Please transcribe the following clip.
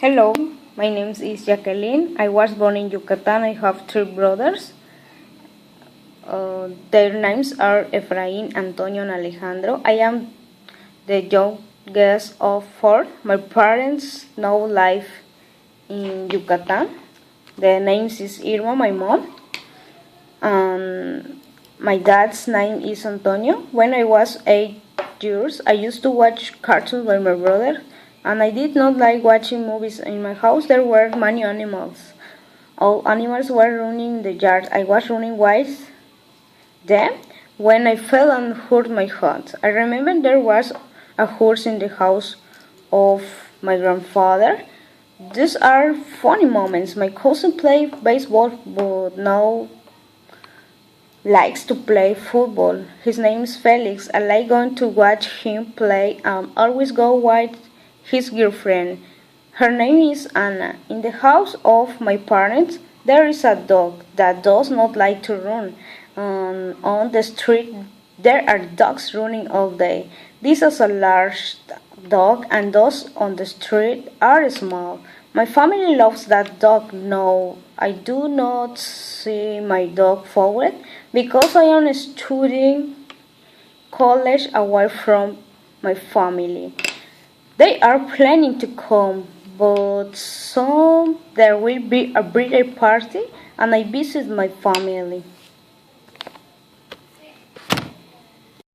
Hello, my name is Jacqueline. I was born in Yucatan. I have three brothers. Their names are Efraín, Antonio, and Alejandro. I am the youngest of four. My parents now live in Yucatan. The name is Irma, my mom, and my dad's name is Antonio. When I was 8 years, I used to watch cartoons with my brother, and I did not like watching movies. In my house, there were many animals. All animals were running in the yard. I was running with them when I fell and hurt my hand. I remember there was a horse in the house of my grandfather. These are funny moments. My cousin played baseball, but now likes to play football. His name is Felix. I like going to watch him play and always go with his girlfriend. Her name is Anna. In the house of my parents, there is a dog that does not like to run. On the street, there are dogs running all day. This is a large dog, and those on the street are small. My family loves that dog. No, I do not see my dog forward because I am studying college away from my family. They are planning to come, but soon there will be a birthday party and I visit my family.